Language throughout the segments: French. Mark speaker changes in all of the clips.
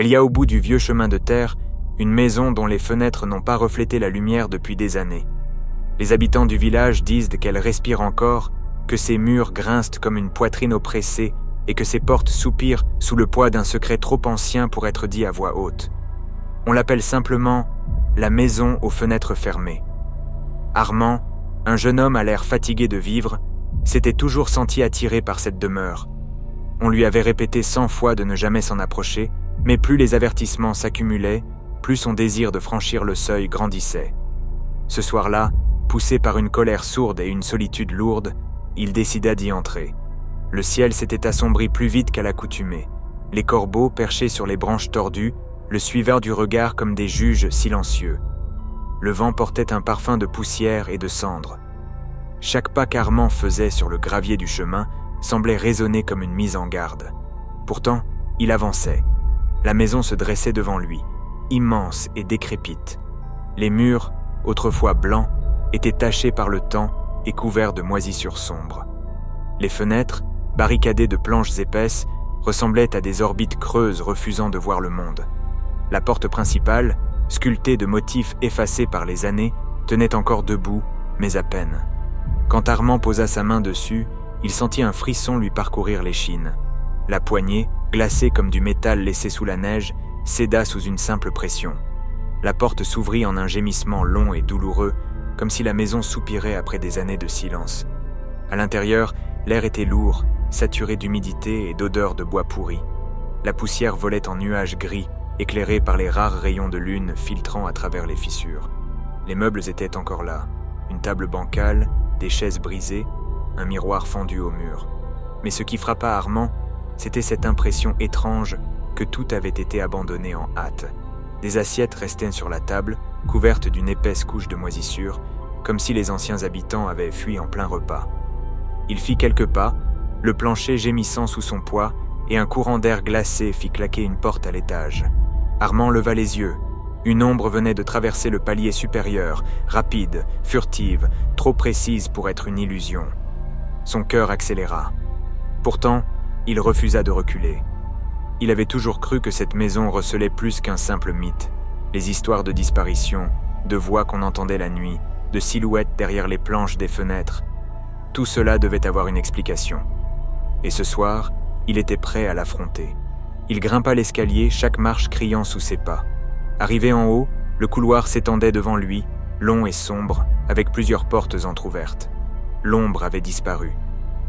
Speaker 1: Il y a au bout du vieux chemin de terre une maison dont les fenêtres n'ont pas reflété la lumière depuis des années. Les habitants du village disent qu'elle respire encore, que ses murs grincent comme une poitrine oppressée et que ses portes soupirent sous le poids d'un secret trop ancien pour être dit à voix haute. On l'appelle simplement la maison aux fenêtres fermées. Armand, un jeune homme à l'air fatigué de vivre, s'était toujours senti attiré par cette demeure. On lui avait répété 100 fois de ne jamais s'en approcher, mais plus les avertissements s'accumulaient, plus son désir de franchir le seuil grandissait. Ce soir-là, poussé par une colère sourde et une solitude lourde, il décida d'y entrer. Le ciel s'était assombri plus vite qu'à l'accoutumée. Les corbeaux, perchés sur les branches tordues, le suivaient du regard comme des juges silencieux. Le vent portait un parfum de poussière et de cendre. Chaque pas qu'Armand faisait sur le gravier du chemin semblait résonner comme une mise en garde. Pourtant, il avançait. La maison se dressait devant lui, immense et décrépite. Les murs, autrefois blancs, étaient tachés par le temps et couverts de moisissures sombres. Les fenêtres, barricadées de planches épaisses, ressemblaient à des orbites creuses refusant de voir le monde. La porte principale, sculptée de motifs effacés par les années, tenait encore debout, mais à peine. Quand Armand posa sa main dessus, il sentit un frisson lui parcourir l'échine. La poignée, glacée comme du métal laissé sous la neige, céda sous une simple pression. La porte s'ouvrit en un gémissement long et douloureux, comme si la maison soupirait après des années de silence. À l'intérieur, l'air était lourd, saturé d'humidité et d'odeur de bois pourri. La poussière volait en nuages gris, éclairés par les rares rayons de lune filtrant à travers les fissures. Les meubles étaient encore là, une table bancale, des chaises brisées, un miroir fendu au mur. Mais ce qui frappa Armand, c'était cette impression étrange que tout avait été abandonné en hâte. Des assiettes restaient sur la table, couvertes d'une épaisse couche de moisissure, comme si les anciens habitants avaient fui en plein repas. Il fit quelques pas, le plancher gémissant sous son poids, et un courant d'air glacé fit claquer une porte à l'étage. Armand leva les yeux. Une ombre venait de traverser le palier supérieur, rapide, furtive, trop précise pour être une illusion. Son cœur accéléra. Pourtant, il refusa de reculer. Il avait toujours cru que cette maison recelait plus qu'un simple mythe. Les histoires de disparition, de voix qu'on entendait la nuit, de silhouettes derrière les planches des fenêtres. Tout cela devait avoir une explication. Et ce soir, il était prêt à l'affronter. Il grimpa l'escalier, chaque marche criant sous ses pas. Arrivé en haut, le couloir s'étendait devant lui, long et sombre, avec plusieurs portes entr'ouvertes. L'ombre avait disparu.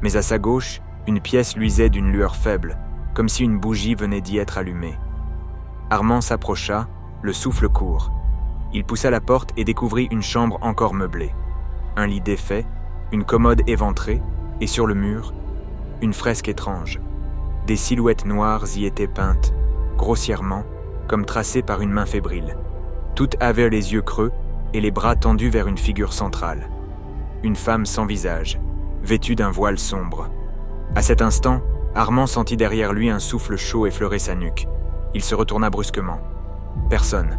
Speaker 1: Mais à sa gauche, une pièce luisait d'une lueur faible, comme si une bougie venait d'y être allumée. Armand s'approcha, le souffle court. Il poussa la porte et découvrit une chambre encore meublée. Un lit défait, une commode éventrée, et sur le mur, une fresque étrange. Des silhouettes noires y étaient peintes, grossièrement, comme tracées par une main fébrile. Toutes avaient les yeux creux et les bras tendus vers une figure centrale. Une femme sans visage, vêtue d'un voile sombre. À cet instant, Armand sentit derrière lui un souffle chaud effleurer sa nuque. Il se retourna brusquement. Personne.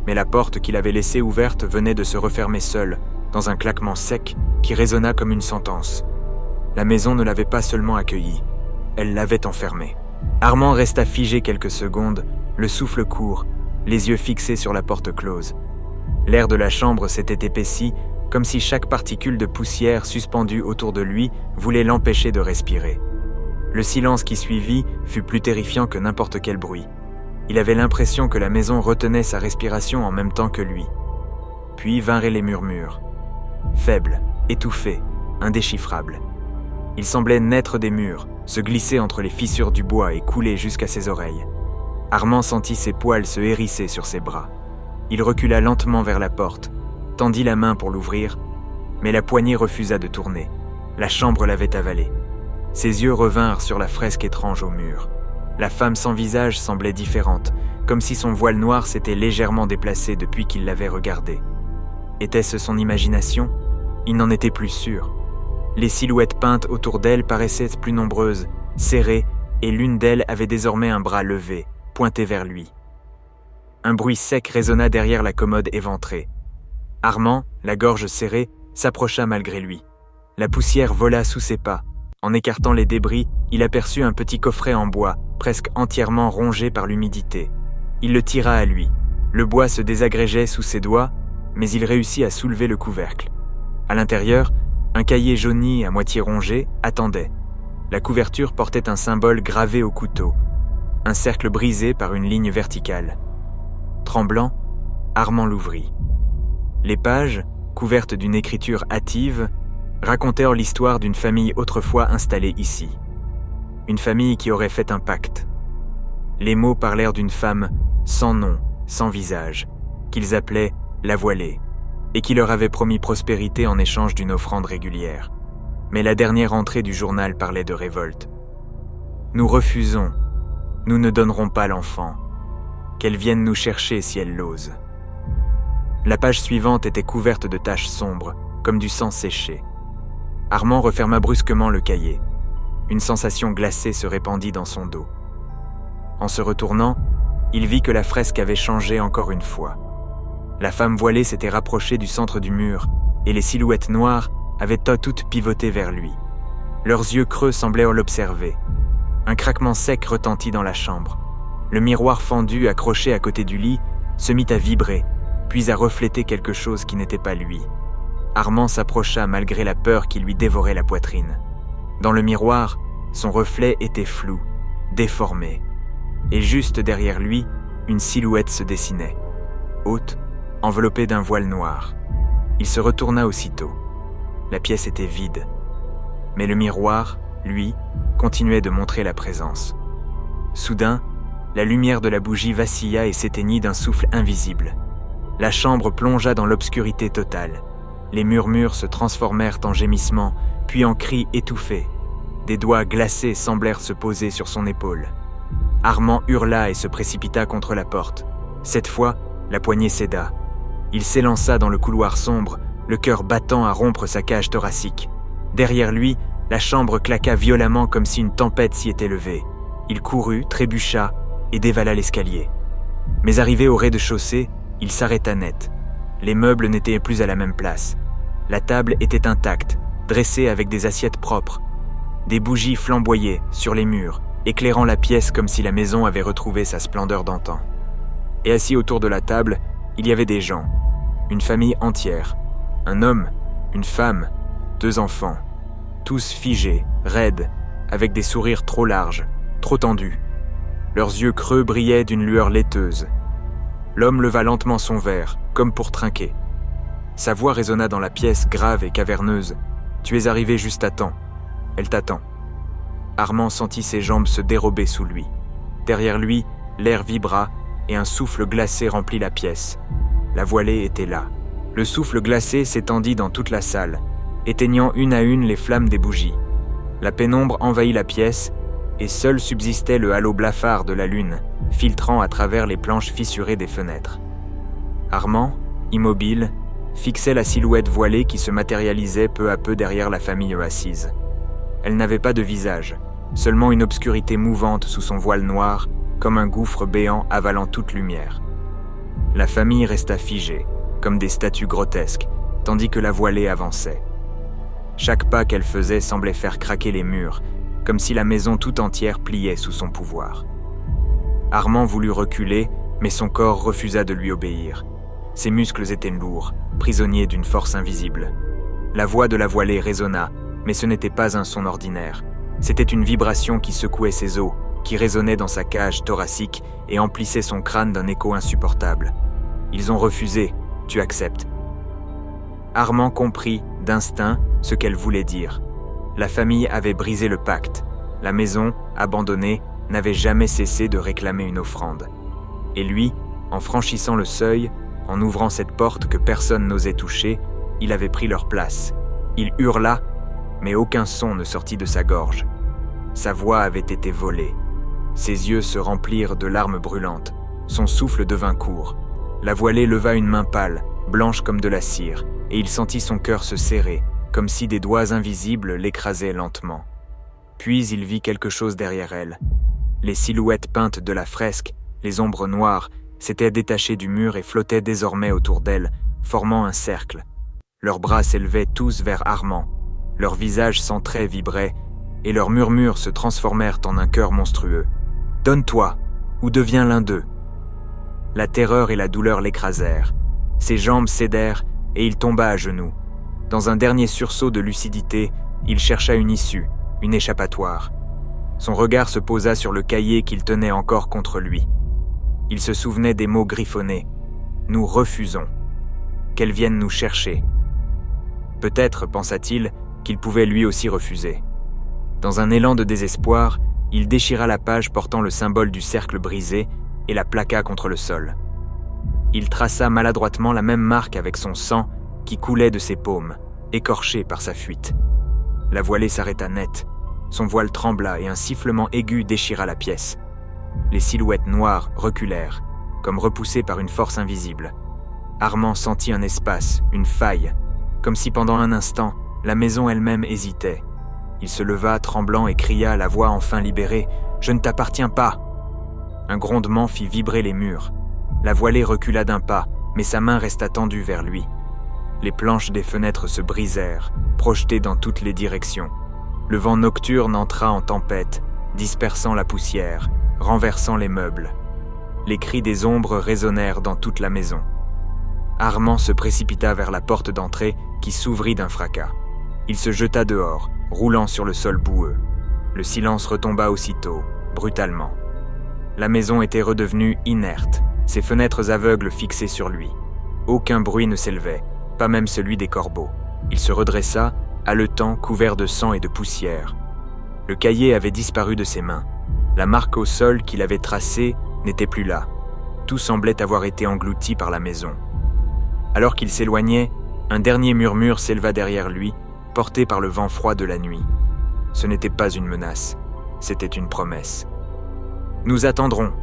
Speaker 1: Mais la porte qu'il avait laissée ouverte venait de se refermer seule, dans un claquement sec qui résonna comme une sentence. La maison ne l'avait pas seulement accueilli, elle l'avait enfermé. Armand resta figé quelques secondes, le souffle court, les yeux fixés sur la porte close. L'air de la chambre s'était épaissi, comme si chaque particule de poussière suspendue autour de lui voulait l'empêcher de respirer. Le silence qui suivit fut plus terrifiant que n'importe quel bruit. Il avait l'impression que la maison retenait sa respiration en même temps que lui. Puis vinrent les murmures. Faibles, étouffés, indéchiffrables. Ils semblaient naître des murs, se glisser entre les fissures du bois et couler jusqu'à ses oreilles. Armand sentit ses poils se hérisser sur ses bras. Il recula lentement vers la porte, tendit la main pour l'ouvrir, mais la poignée refusa de tourner. La chambre l'avait avalé. Ses yeux revinrent sur la fresque étrange au mur. La femme sans visage semblait différente, comme si son voile noir s'était légèrement déplacé depuis qu'il l'avait regardée. Était-ce son imagination ? Il n'en était plus sûr. Les silhouettes peintes autour d'elle paraissaient plus nombreuses, serrées, et l'une d'elles avait désormais un bras levé, pointé vers lui. Un bruit sec résonna derrière la commode éventrée. Armand, la gorge serrée, s'approcha malgré lui. La poussière vola sous ses pas. En écartant les débris, il aperçut un petit coffret en bois, presque entièrement rongé par l'humidité. Il le tira à lui. Le bois se désagrégeait sous ses doigts, mais il réussit à soulever le couvercle. À l'intérieur, un cahier jauni à moitié rongé attendait. La couverture portait un symbole gravé au couteau, un cercle brisé par une ligne verticale. Tremblant, Armand l'ouvrit. Les pages, couvertes d'une écriture hâtive, racontèrent l'histoire d'une famille autrefois installée ici. Une famille qui aurait fait un pacte. Les mots parlèrent d'une femme sans nom, sans visage, qu'ils appelaient la voilée, et qui leur avait promis prospérité en échange d'une offrande régulière. Mais la dernière entrée du journal parlait de révolte. « Nous refusons. Nous ne donnerons pas l'enfant. Qu'elle vienne nous chercher si elle l'ose. » La page suivante était couverte de taches sombres, comme du sang séché. Armand referma brusquement le cahier. Une sensation glacée se répandit dans son dos. En se retournant, il vit que la fresque avait changé encore une fois. La femme voilée s'était rapprochée du centre du mur, et les silhouettes noires avaient toutes pivoté vers lui. Leurs yeux creux semblaient l'observer. Un craquement sec retentit dans la chambre. Le miroir fendu accroché à côté du lit se mit à vibrer, puis à refléter quelque chose qui n'était pas lui. Armand s'approcha malgré la peur qui lui dévorait la poitrine. Dans le miroir, son reflet était flou, déformé, et juste derrière lui, une silhouette se dessinait, haute, enveloppée d'un voile noir. Il se retourna aussitôt. La pièce était vide, mais le miroir, lui, continuait de montrer la présence. Soudain, la lumière de la bougie vacilla et s'éteignit d'un souffle invisible. La chambre plongea dans l'obscurité totale. Les murmures se transformèrent en gémissements, puis en cris étouffés. Des doigts glacés semblèrent se poser sur son épaule. Armand hurla et se précipita contre la porte. Cette fois, la poignée céda. Il s'élança dans le couloir sombre, le cœur battant à rompre sa cage thoracique. Derrière lui, la chambre claqua violemment comme si une tempête s'y était levée. Il courut, trébucha et dévala l'escalier. Mais arrivé au rez-de-chaussée, il s'arrêta net. Les meubles n'étaient plus à la même place. La table était intacte, dressée avec des assiettes propres. Des bougies flamboyaient sur les murs, éclairant la pièce comme si la maison avait retrouvé sa splendeur d'antan. Et assis autour de la table, il y avait des gens. Une famille entière. Un homme, une femme, 2 enfants. Tous figés, raides, avec des sourires trop larges, trop tendus. Leurs yeux creux brillaient d'une lueur laiteuse. L'homme leva lentement son verre, comme pour trinquer. Sa voix résonna dans la pièce grave et caverneuse. « Tu es arrivé juste à temps. Elle t'attend. » Armand sentit ses jambes se dérober sous lui. Derrière lui, l'air vibra et un souffle glacé remplit la pièce. La voilée était là. Le souffle glacé s'étendit dans toute la salle, éteignant une à une les flammes des bougies. La pénombre envahit la pièce et seul subsistait le halo blafard de la lune, filtrant à travers les planches fissurées des fenêtres. Armand, immobile, fixait la silhouette voilée qui se matérialisait peu à peu derrière la famille assise. Elle n'avait pas de visage, seulement une obscurité mouvante sous son voile noir, comme un gouffre béant avalant toute lumière. La famille resta figée, comme des statues grotesques, tandis que la voilée avançait. Chaque pas qu'elle faisait semblait faire craquer les murs, comme si la maison tout entière pliait sous son pouvoir. Armand voulut reculer, mais son corps refusa de lui obéir. Ses muscles étaient lourds, prisonniers d'une force invisible. La voix de la voilée résonna, mais ce n'était pas un son ordinaire. C'était une vibration qui secouait ses os, qui résonnait dans sa cage thoracique et emplissait son crâne d'un écho insupportable. « Ils ont refusé, tu acceptes. » Armand comprit, d'instinct, ce qu'elle voulait dire. La famille avait brisé le pacte. La maison, abandonnée, n'avait jamais cessé de réclamer une offrande. Et lui, en franchissant le seuil, en ouvrant cette porte que personne n'osait toucher, il avait pris leur place. Il hurla, mais aucun son ne sortit de sa gorge. Sa voix avait été volée. Ses yeux se remplirent de larmes brûlantes. Son souffle devint court. La voilée leva une main pâle, blanche comme de la cire, et il sentit son cœur se serrer, comme si des doigts invisibles l'écrasaient lentement. Puis il vit quelque chose derrière elle. Les silhouettes peintes de la fresque, les ombres noires, s'étaient détachées du mur et flottaient désormais autour d'elle, formant un cercle. Leurs bras s'élevaient tous vers Armand. Leurs visages sans traits vibraient, et leurs murmures se transformèrent en un chœur monstrueux. « Donne-toi, ou deviens l'un d'eux !» La terreur et la douleur l'écrasèrent. Ses jambes cédèrent et il tomba à genoux. Dans un dernier sursaut de lucidité, il chercha une issue, une échappatoire. Son regard se posa sur le cahier qu'il tenait encore contre lui. Il se souvenait des mots griffonnés. « Nous refusons. Qu'elles viennent nous chercher. » Peut-être, pensa-t-il, qu'il pouvait lui aussi refuser. Dans un élan de désespoir, il déchira la page portant le symbole du cercle brisé et la plaqua contre le sol. Il traça maladroitement la même marque avec son sang qui coulait de ses paumes, écorché par sa fuite. La voilée s'arrêta net, son voile trembla et un sifflement aigu déchira la pièce. Les silhouettes noires reculèrent, comme repoussées par une force invisible. Armand sentit un espace, une faille, comme si pendant un instant, la maison elle-même hésitait. Il se leva, tremblant, et cria, la voix enfin libérée, « Je ne t'appartiens pas !» Un grondement fit vibrer les murs. La voilée recula d'un pas, mais sa main resta tendue vers lui. Les planches des fenêtres se brisèrent, projetées dans toutes les directions. Le vent nocturne entra en tempête, dispersant la poussière, renversant les meubles. Les cris des ombres résonnèrent dans toute la maison. Armand se précipita vers la porte d'entrée qui s'ouvrit d'un fracas. Il se jeta dehors, roulant sur le sol boueux. Le silence retomba aussitôt, brutalement. La maison était redevenue inerte, ses fenêtres aveugles fixées sur lui. Aucun bruit ne s'élevait, pas même celui des corbeaux. Il se redressa, haletant, couvert de sang et de poussière. Le cahier avait disparu de ses mains. La marque au sol qu'il avait tracée n'était plus là. Tout semblait avoir été englouti par la maison. Alors qu'il s'éloignait, un dernier murmure s'éleva derrière lui, porté par le vent froid de la nuit. Ce n'était pas une menace, c'était une promesse. « Nous attendrons !»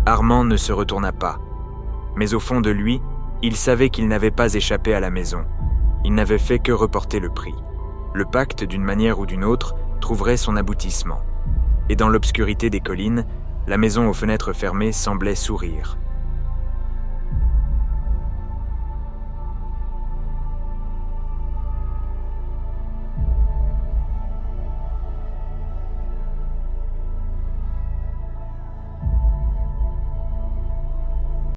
Speaker 1: Armand ne se retourna pas. Mais au fond de lui, il savait qu'il n'avait pas échappé à la maison. Il n'avait fait que reporter le prix. Le pacte, d'une manière ou d'une autre, trouverait son aboutissement. Et dans l'obscurité des collines, la maison aux fenêtres fermées semblait sourire.